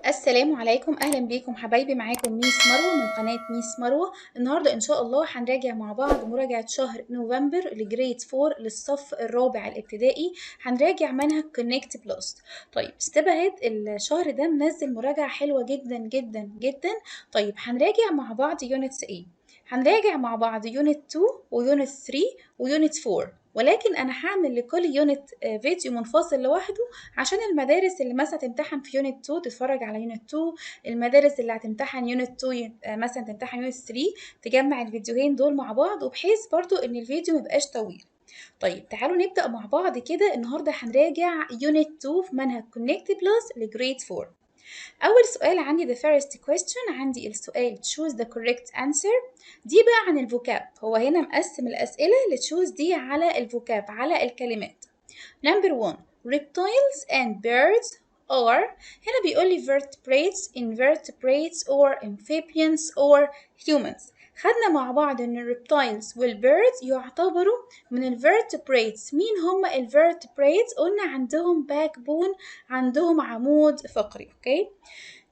السلام عليكم، اهلا بيكم حبايبي. معاكم ميس مروه من قناه ميس مروه. النهارده ان شاء الله هنراجع مع بعض مراجعه شهر نوفمبر لجريد 4 للصف الرابع الابتدائي. هنراجع منهج كونكت بلس. طيب استبعد الشهر ده منزل مراجعه حلوه جدا جدا جدا. طيب هنراجع مع بعض يونتس ايه؟ هنراجع مع بعض يونت 2 ويونت 3 ويونت 4، ولكن انا هعمل لكل يونت فيديو منفصل لوحده عشان المدارس اللي مثلا تمتحن في يونت 2 تتفرج على يونت 2، المدارس اللي هتمتحن يونت 2 مثلا تمتحن يونت 3 تجمع الفيديوهين دول مع بعض، وبحيث برضو ان الفيديو ميبقاش طويل. طيب تعالوا نبدأ مع بعض كده. النهارده هنراجع يونت 2 في منهج كونكت بلس لجريد 4. أول سؤال عندي the first question، عندي السؤال choose the correct answer. دي بقى عن الفوكاب، هو هنا مقسم الأسئلة لتشوز دي على الفوكاب على الكلمات. Number 1 reptiles and birds are، هنا بيقول لي vertebrates invertebrates or amphibians or humans. خدنا مع بعض ان الريبتايلز والبيردز يعتبروا من الفيرتبريتس. مين هم الفيرتبريتس؟ قلنا عندهم باك بون، عندهم عمود فقري. اوكي.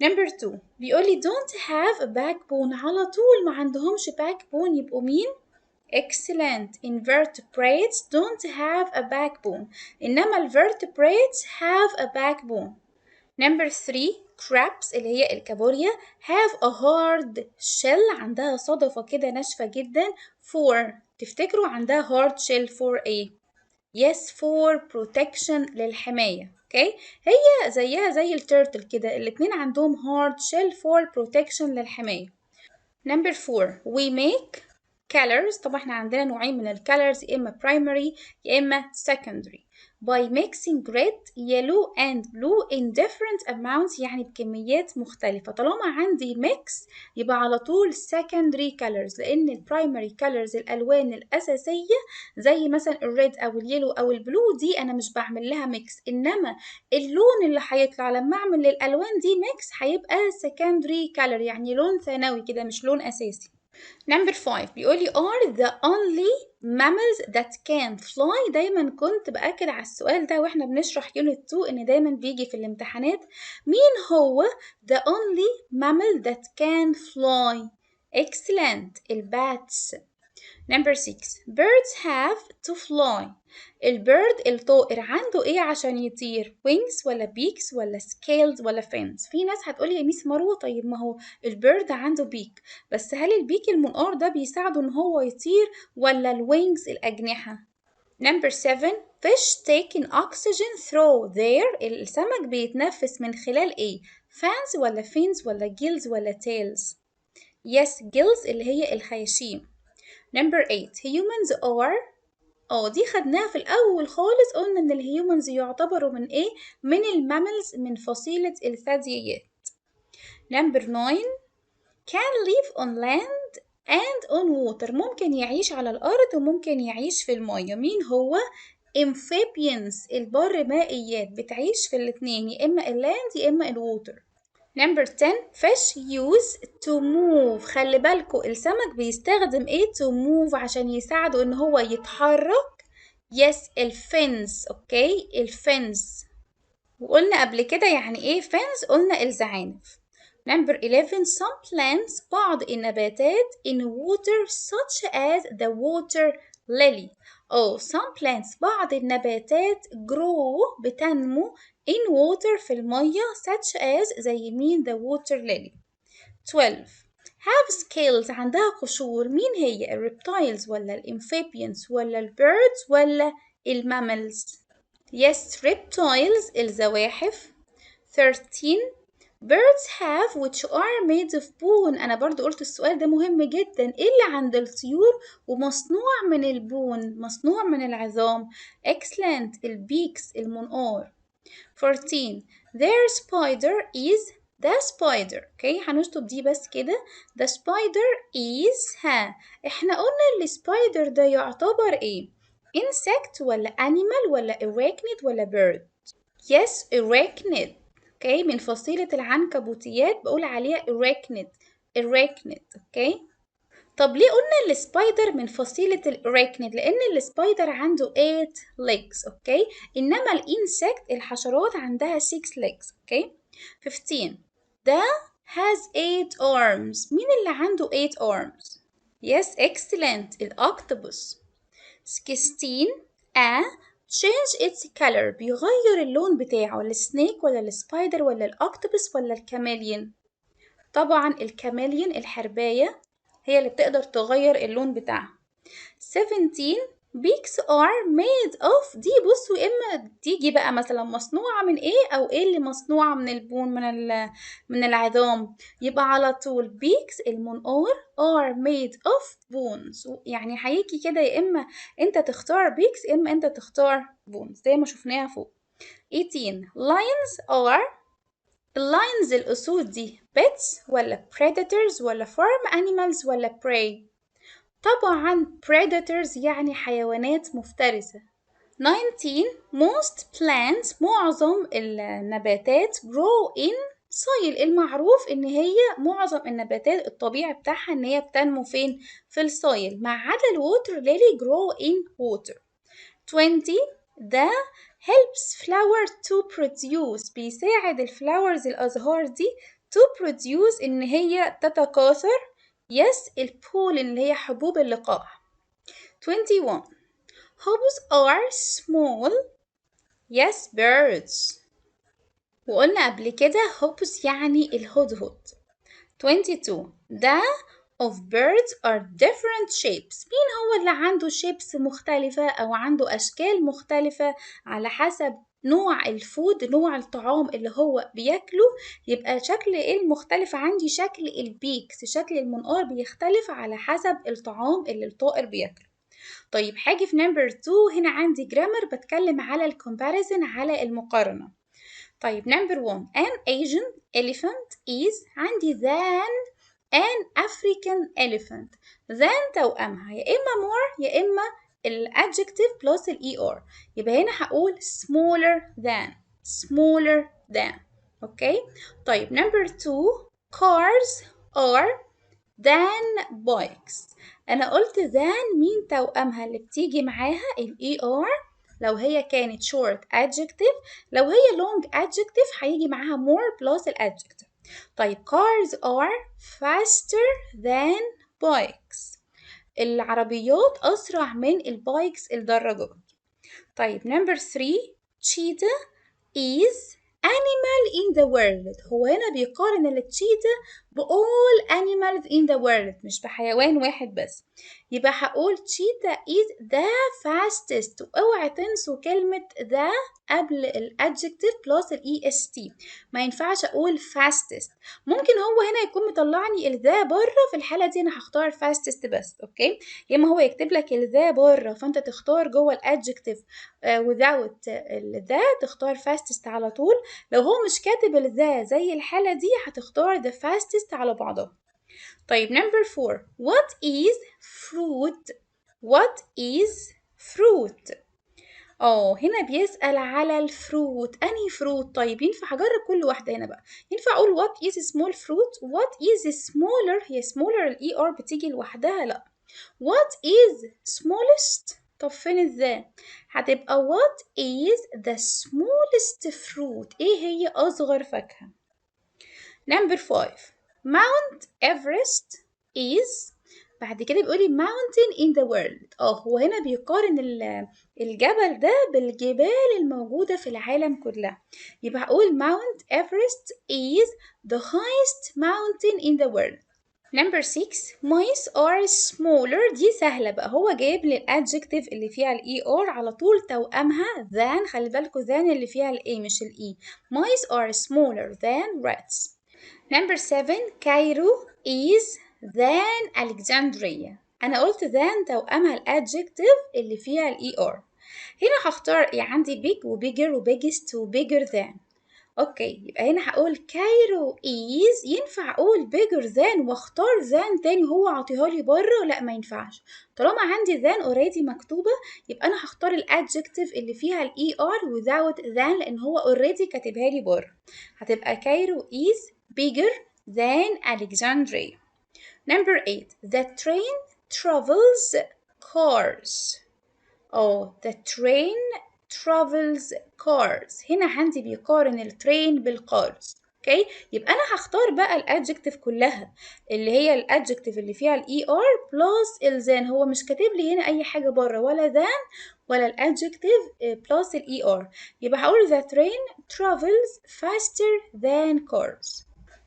Number 2 بيقول لي don't have a backbone، على طول ما عندهمش backbone، يبقوا مين؟ Excellent. Invertebrates don't have a backbone، إنما الvertebrates have a backbone. Number 3 crabs اللي هي الكابوريا have a hard shell، عندها صدفة كده ناشفة جدا. for تفتكروا عندها hard shell for ايه؟ yes for protection للحماية. اوكي. هي زيها زي التيرتل كده، الاتنين عندهم hard shell for protection للحماية. Number 4 we make colors. طبعا احنا عندنا نوعين من الكالرز، يا اما primary يا اما secondary. by mixing red yellow and blue in different amounts، يعني بكميات مختلفة. طالما عندي mix يبقى على طول secondary colors، لان البرايمري colors الالوان الاساسية زي مثلا الريد او اليلو او البلو دي انا مش بعمل لها mix، انما اللون اللي هيطلع لما اعمل للالوان دي ميكس هيبقى secondary color، يعني لون ثانوي كده مش لون اساسي. Number 5 بيقول لي are the only mammals that can fly. دايما كنت بأكد على السؤال ده واحنا بنشرح unit 2 ان دايما بيجي في الامتحانات. مين هو the only mammal that can fly؟ excellent، الباتس. Number 6 birds have to fly. البيرد الطائر عنده ايه عشان يطير؟ wings ولا beaks ولا scales ولا fins؟ في ناس هتقولي يا ميس مروة طيب ما هو البيرد عنده بيك، بس هل البيك المنقار ده بيساعده ان هو يطير ولا الوينجز الأجنحة؟ Number 7 fish taking oxygen through their، السمك بيتنفس من خلال ايه؟ fans ولا fins ولا gills ولا tails؟ yes gills اللي هي الخياشيم. Number 8 humans are، دي خدناها في الأول خالص، قلنا إن الهيومنز يعتبروا من إيه؟ من الماملز، من فصيلة الثدييات. Number 9 can live on land and on water، ممكن يعيش على الأرض وممكن يعيش في المية. مين هو؟ amphibians البر مائيات، بتعيش في الاتنين، يا إما اللاند يا إما الووتر. Number 10 fish use to move. خلي بالكوا السمك بيستخدم ايه to move عشان يساعده ان هو يتحرك؟ yes الفنس. اوكي الفنس، وقلنا قبل كده يعني ايه فنس، قلنا الزعانف. Number 11 some plants بعض النباتات in water such as the water lily. some plants بعض النباتات grow بتنمو in water في المية such as زي مين؟ the water lily. 12 have scales عندها قشور. مين هي؟ الريبتايلز ولا الامفيبيانز ولا البيردز ولا الماملز؟ yes reptiles الزواحف. 13 birds have which are made of bone. أنا برضو قلت السؤال ده مهم جدا، إيه اللي عند الطيور ومصنوع من البون، مصنوع من العظام؟ excellent البيكس المنقار. 14 their spider is the spider. اوكي هنشطب دي بس كده. the spider is احنا قلنا السبايدر ده يعتبر ايه؟ insect ولا animal ولا arachnid ولا bird؟ yes arachnid. اوكي من فصيلة العنكبوتيات بقول عليها arachnid. arachnid. اوكي. طب ليه قلنا السبايدر من فصيلة الأراكنيد؟ لأن السبايدر عنده 8 legs. أوكي. إنما الإنسكت الحشرات عندها 6 legs. أوكي. 15 ده has 8 arms. مين اللي عنده 8 arms؟ Yes, excellent. الأكتوبوس. 16 A change its color. بيغير اللون بتاعه السنيك ولا السبايدر ولا الأكتوبوس ولا الكاميليون؟ طبعا الكاميليون الحرباية هي اللي بتقدر تغير اللون بتاعها. 17 beaks are made of. دي بصوا اما تيجي بقى مثلا مصنوعة من ايه او ايه اللي مصنوعة من البون من العظام، يبقى على طول beaks المنقار are made of bones. يعني هيجي كده يا اما انت تختار beaks يا اما انت تختار bones زي ما شفناها فوق. 18 lions are. اللاينز الأسود دي pets ولا predators ولا farm animals ولا prey؟ طبعا predators يعني حيوانات مفترسة. 19 most plants معظم النباتات grow in soil. المعروف ان هي معظم النباتات الطبيعي بتاعها ان هي بتنمو فين؟ في السويل، ما عدا الووتر ليلي grow in water. 20 ده helps flower to produce. بيساعد الفلاورز الأزهار دي to produce إن هي تتكاثر. yes البولين اللي هي حبوب اللقاح. 21 hobos are small. yes birds. وقلنا قبل كده hobos يعني الهدهد. 22 ده of birds are different shapes. مين هو اللي عنده shapes مختلفة أو عنده أشكال مختلفة على حسب نوع الفود، نوع الطعام اللي هو بياكله؟ يبقى شكل ايه المختلف عندي؟ شكل البيكس، شكل المنقار بيختلف على حسب الطعام اللي الطائر بياكله. طيب هاجي في نمبر 2 هنا عندي جرامر بتكلم على الكومباريزن، على المقارنة. طيب نمبر 1 an Asian elephant is عندي than an African elephant. than توأمها يا إما more يا إما الادجective plus er. يبقى هنا هقول smaller than. smaller than. اوكي. طيب number 2 cars are than bikes. أنا قلت than مين توأمها اللي بتيجي معاها er لو هي كانت short adjective، لو هي long adjective هيجي معاها more plus الadjective. طيب cars are faster than bikes. العربيات أسرع من البايكس الدراجات. طيب number 3 cheetah is animal in the world. هو هنا بيقارن التشيتا بall animals in the world مش بحيوان واحد بس. يبقى هقول cheetah is the fastest. واوعى تنسوا كلمة the قبل الادجective plus est. ما ينفعش اقول fastest. ممكن هو هنا يكون مطلعني الذا بره، في الحالة دي انا هختار fastest بس. اوكي. يا اما هو يكتب لك الذا بره فانت تختار جوه الادجective without الذا تختار fastest على طول. لو هو مش كاتب الذا زي الحالة دي هتختار the fastest على بعضها. طيب number 4 what is fruit. what is fruit. هنا بيسأل على الفروت. أنهي فروت؟ طيب ينفع أجرب كل واحدة هنا بقى. ينفع أقول what is small fruit. what is smaller. هي smaller ال er بتيجي لوحدها؟ لأ. what is smallest. طب فين الذا؟ هتبقى what is the smallest fruit. ايه هي أصغر فاكهة؟ number 5 Mount Everest is. بعد كده بيقولي mountain in the world. هو هنا بيقارن الجبل ده بالجبال الموجودة في العالم كلها. يبقى هقول Mount Everest is the highest mountain in the world. number 6 mice are smaller. دي سهلة بقى، هو جايب لي الادجكتيف اللي فيها الاي ار على طول توأمها than. خلي بالكوا than اللي فيها الاي مش الاي. mice are smaller than rats. number 7 Cairo is than Alexandria. أنا قلت than توأمها الادجكتيف اللي فيها الاي ار. هنا هختار عندي big و bigger و biggest و bigger than. اوكي. يبقى هنا هقول كايرو is. ينفع اقول bigger than واختار than تاني هو عطيها لي بره؟ لا ما ينفعش. طالما عندي than already مكتوبه يبقى انا هختار الادجكتيف اللي فيها الاي ار without than لان هو already كاتبها لي بره. هتبقى كايرو is bigger than Alexandria. number 8 the train travels cars. the train travels cars. هنا عندي بيقارن الترين بالكارز. اوكي. يبقى انا هختار بقى الادجكتيف كلها اللي هي الادجكتيف اللي فيها الاي ار بلس الذان. هو مش كاتب لي هنا اي حاجه بره، ولا ذان ولا الادجكتيف بلس الاي ار. يبقى هقول the train travels faster than cars.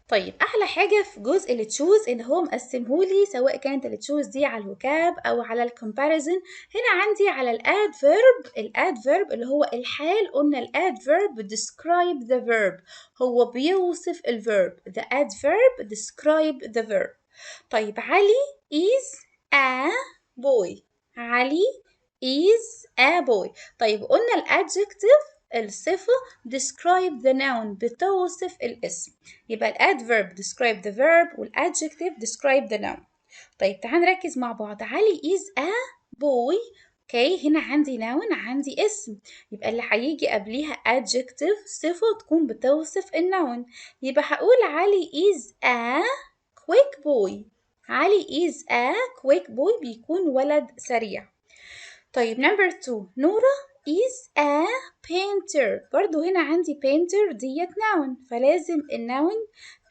طيب احلى حاجه في جزء التشوز ان هو مقسمهولي سواء كانت التشوز دي على الوكاب او على الكومباريزن. هنا عندي على الادفيرب اللي هو الحال. قلنا الادفيرب describe the verb، هو بيوصف الفيرب. the adverb describe the verb. طيب علي is a boy. علي is a boy. طيب قلنا الادجكتيف الصفة describe the noun بتوصف الاسم. يبقى الادverb describe the verb والadjective describe the noun. طيب تعال نركز مع بعض. علي is a boy. اوكي هنا عندي noun، عندي اسم، يبقى اللي هيجي قبليها adjective صفة تكون بتوصف النون. يبقى هقول علي is a quick boy. علي is a quick boy بيكون ولد سريع. طيب نمبر 2 نورة is a painter. برضو هنا عندي painter ديت noun، فلازم النون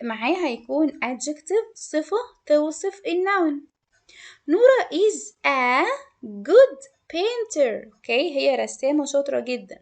معاها يكون adjective صفة توصف النون. نورة is a good painter. اوكي هي رسامة شاطرة جدا.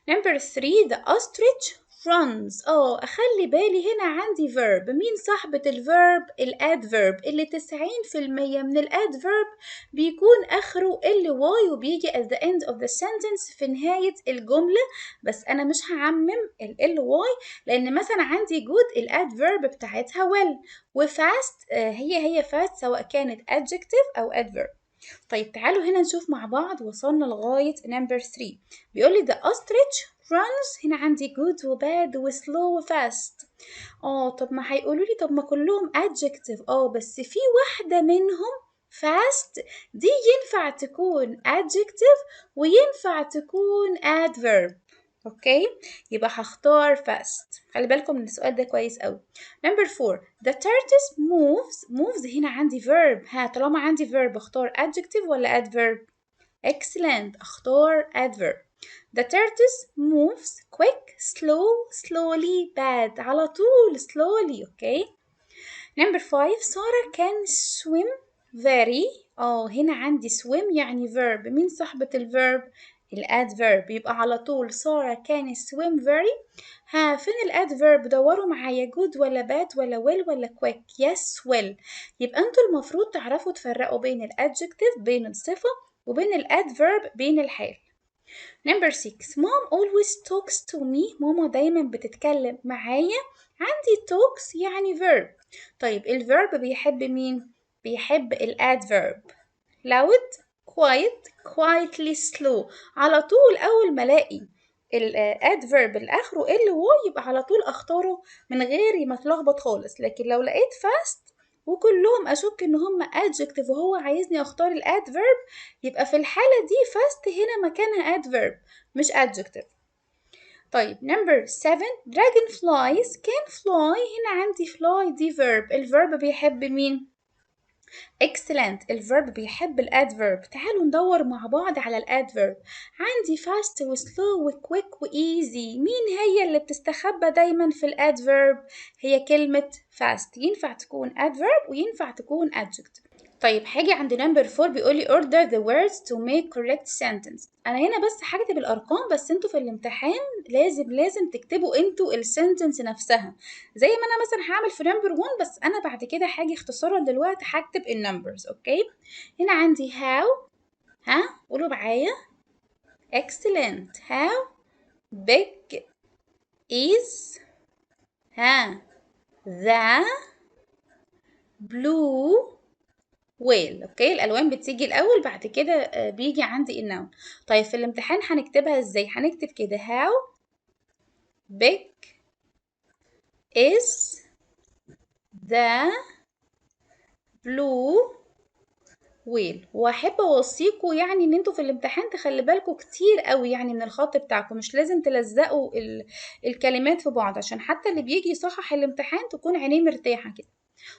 نمبر 3 the ostrich runs. اخلي بالي هنا عندي verb. مين صاحبة الverb؟ الادverb اللي 90% من الادverb بيكون اخره ly وبيجي at the end of the sentence في نهاية الجملة. بس انا مش هعمم ly لان مثلا عندي good الادverb بتاعتها well، وfast هي fast سواء كانت adjective او adverb. طيب تعالوا هنا نشوف مع بعض وصلنا لغاية نمبر 3. بيقول لي the ostrich runs. هنا عندي good وباد وسلو وفاست. طب ما هيقولوا لي طب ما كلهم adjective. بس في واحدة منهم fast دي ينفع تكون adjective وينفع تكون adverb. اوكي يبقى هختار fast. خلي بالكم من السؤال ده كويس قوي. نمبر 4 the tortoise moves هنا عندي verb. طالما عندي verb اختار adjective ولا adverb؟ excellent اختار adverb. the tortoise moves quick slowly bad على طول slowly. اوكي نمبر 5 سارة can swim very. هنا عندي swim يعني verb. مين صاحبة الverb؟ الادverb. يبقى على طول سارة can swim very. فين الادverb؟ دوروا معايا good ولا bad ولا well ولا quick؟ yes well. يبقى انتوا المفروض تعرفوا تفرقوا بين الادجكتيف بين الصفة وبين الادverb بين الحال. نمبر 6 mom always talks to me. ماما دايما بتتكلم معايا. عندي talks يعني verb. طيب الverb بيحب مين؟ بيحب الادverb. loud quiet quietly slow. على طول أول ما ألاقي الادverb اللي آخره ly يبقى على طول أختاره من غير ما أتلخبط خالص. لكن لو لقيت fast وكلهم أشك إن هم adjective وهو عايزني أختار الادverb، يبقى في الحالة دي fast هنا مكانها adverb مش adjective. طيب نمبر 7 dragonflies can fly. هنا عندي fly دي verb. الverb بيحب مين؟ excellent الverb بيحب الادverb. تعالوا ندور مع بعض على الادverb. عندي fast وslow وquick وeasy. مين هي اللي بتستخبى دايما في الادverb؟ هي كلمة fast. ينفع تكون adverb وينفع تكون adjective. طيب هاجي عند نمبر 4 بيقول لي order the words to make correct sentence. انا هنا بس هكتب الارقام، بس انتوا في الامتحان لازم تكتبوا انتوا السنتنس نفسها. زي ما انا مثلا هعمل في نمبر 1، بس انا بعد كده هاجي اختصارا دلوقتي هكتب النمبرز. اوكي هنا عندي how. قولوا معايا excellent. how big is the blue whale. اوكي الالوان بتيجي الاول بعد كده بيجي عندي النون. طيب في الامتحان هنكتبها ازاي؟ هنكتب كده how big is the blue whale. واحب اوصيكوا يعني ان انتوا في الامتحان تخلي بالكوا كتير قوي يعني من الخط بتاعكم. مش لازم تلزقوا الكلمات في بعض عشان حتى اللي بيجي يصحح الامتحان تكون عينيه مرتاحة كده.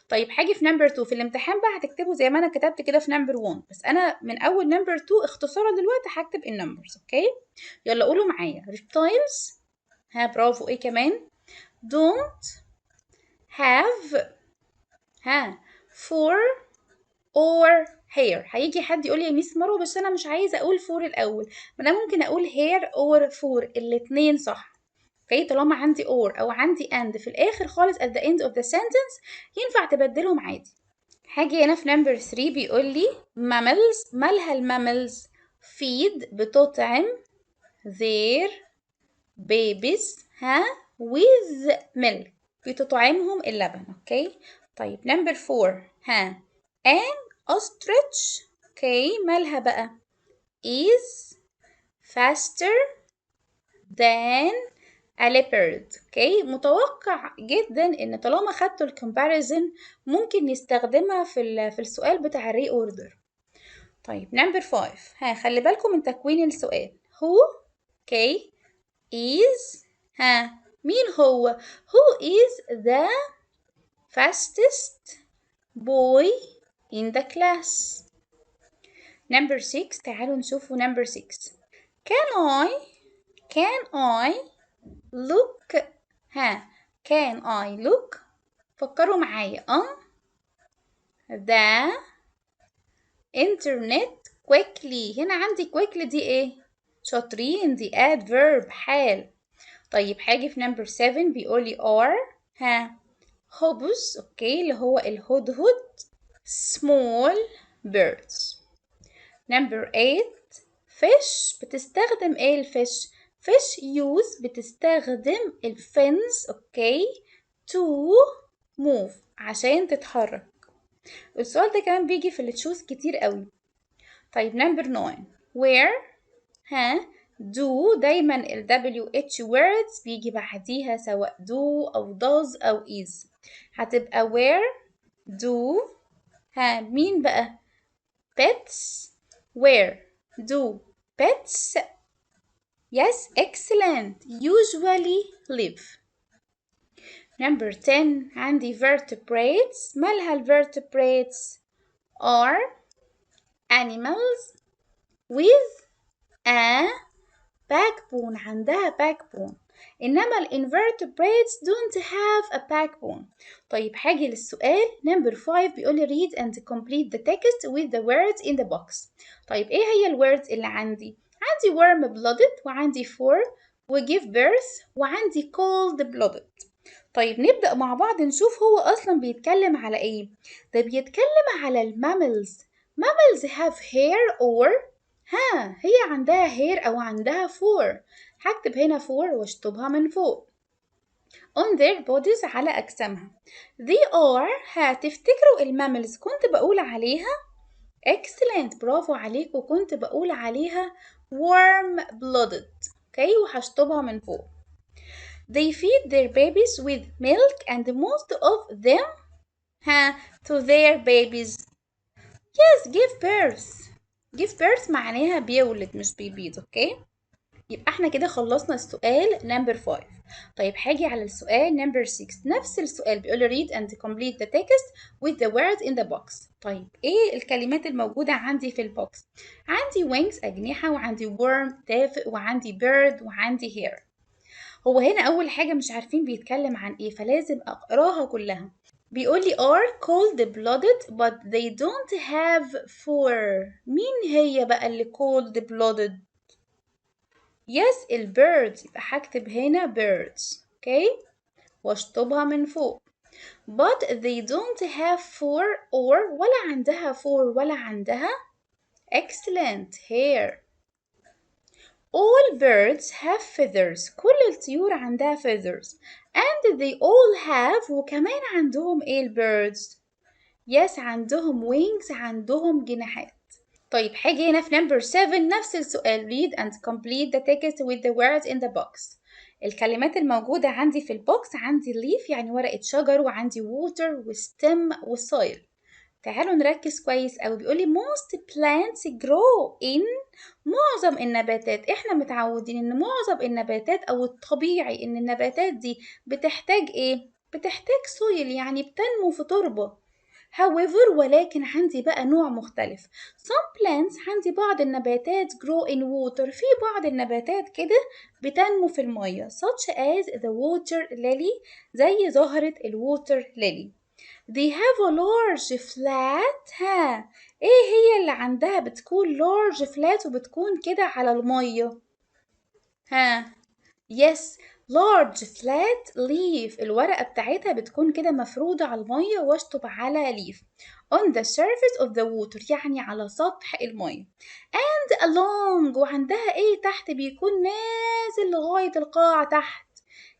طيب هاجي في نمبر 2 في الامتحان بقى هتكتبوا زي ما انا كتبت كده في نمبر 1، بس انا من اول نمبر 2 اختصارا دلوقتي هكتب النمبرز. اوكي يلا قولوا معايا reptiles. برافو. ايه كمان؟ don't have fur or hair. هيجي حد يقول لي يا ميس مروه بس انا مش عايزه اقول فور الاول، ما انا ممكن اقول hair or fur، الاتنين صح. اوكي، طالما عندي or او عندي and في الاخر خالص at the end of the sentence ينفع تبدلهم عادي. هاجي هنا في number 3 بيقول لي mammals. مالها الماملز؟ feed بتطعم their babies with milk، بتطعمهم اللبن. اوكي، طيب number 4 an ostrich. اوكي، مالها بقى؟ is faster than a leopard. اوكي، متوقع جدا ان طالما خدتوا الكومباريزن ممكن نستخدمها في السؤال بتاع الري اوردر. طيب نمبر 5 خلي بالكم من تكوين السؤال. who اوكي is مين هو؟ who is the fastest boy in the class. نمبر 6 تعالوا نشوفوا نمبر 6. can I look can I look فكروا معايا on the internet quickly. هنا عندي quickly دي ايه؟ شاطرين، دي adverb حال. طيب حاجة في نمبر 7 بيقولي are hobos. اوكي، اللي هو الهدهد small birds. نمبر 8 fish بتستخدم ايه الفيش؟ fish use بتستخدم الفنس اوكي to move عشان تتحرك. السؤال ده كمان بيجي في التشوز كتير قوي. طيب نمبر 9 where do دايما ال WH words بيجي بعديها سواء do أو does أو is، هتبقى where do مين بقى؟ pets. where do pets yes excellent usually live. number 10 عندي vertebrates. مالها ال vertebrates؟ are animals with a backbone. عندها backbone، إنما ال invertebrates don't have a backbone. طيب حاجة للسؤال number 5 بيقول read and complete the text with the words in the box. طيب إيه هي ال words اللي عندي؟ عندي warm blooded وعندي for و give birth وعندي cold blooded. طيب نبدأ مع بعض نشوف هو أصلا بيتكلم على إيه. ده بيتكلم على الماملز. mammals have hair or هي عندها hair أو عندها fur. هكتب هنا fur واشطبها من فوق. on their bodies على أجسامها. they are تفتكروا الماملز كنت بقول عليها excellent برافو عليكم، كنت بقول عليها warm blooded. اوكي، وهشطبها من فوق. they feed their babies with milk and most of them to their babies yes give birth معناها بيولد مش بيبيض. اوكي، يبقى احنا كده خلصنا السؤال نمبر 5. طيب هاجي على السؤال نمبر 6. نفس السؤال بيقول read and complete the text with the words in the box. طيب ايه الكلمات الموجودة عندي في البوكس؟ عندي wings أجنحة وعندي worm دافئ وعندي bird وعندي hair. هو هنا أول حاجة مش عارفين بيتكلم عن ايه فلازم أقراها كلها. بيقول لي are cold blooded but they don't have fur. مين هي بقى اللي cold blooded؟ yes البيردز، يبقى هكتب هنا birds. اوكي، واشطبها من فوق. but they don't have fur or ولا عندها fur ولا عندها excellent hair. all birds have feathers. كل الطيور عندها feathers and they all have وكمان عندهم ايه البيردز؟ yes عندهم wings، عندهم جناحات. طيب حاجة هنا في number 7 نفس السؤال read and complete the text with the words in the box. الكلمات الموجودة عندي في البوكس عندي leaf يعني ورقة شجر وعندي water وstem وsoil. تعالوا نركز كويس أوي. بيقولي most plants grow in معظم النباتات. احنا متعودين ان معظم النباتات او الطبيعي ان النباتات دي بتحتاج ايه؟ بتحتاج soil يعني بتنمو في تربة. however ولكن عندي بقى نوع مختلف. some plants عندي بعض النباتات grow in water، في بعض النباتات كده بتنمو في المية such as the water lily، زي زهرة الووتر ليلي. they have a large flat، ها ايه هي اللي عندها بتكون large flat وبتكون كده على المية؟ ها yes large flat leaf، الورقة بتاعتها بتكون كده مفرودة على المية واشطب على leaf on the surface of the water، يعني على سطح المية. and along، وعندها ايه تحت بيكون نازل لغاية القاع تحت.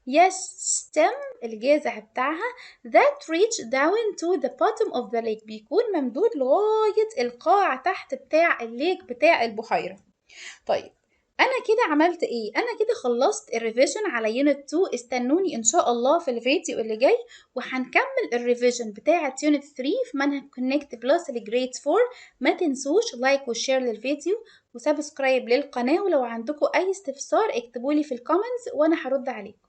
yes stem، الجذع بتاعها that reach down to the bottom of the lake، بيكون ممدود لغاية القاع تحت بتاع الليك بتاع البحيرة. طيب انا كده عملت ايه؟ انا كده خلصت الريفيجن على يونت 2. استنوني ان شاء الله في الفيديو اللي جاي وهنكمل الريفيجن بتاعه يونت 3 في منهج كونكت بلس لجريد 4. ما تنسوش لايك وشير للفيديو وسبسكرايب للقناه، ولو عندكم اي استفسار اكتبولي في الكومنتس وانا هرد عليكم.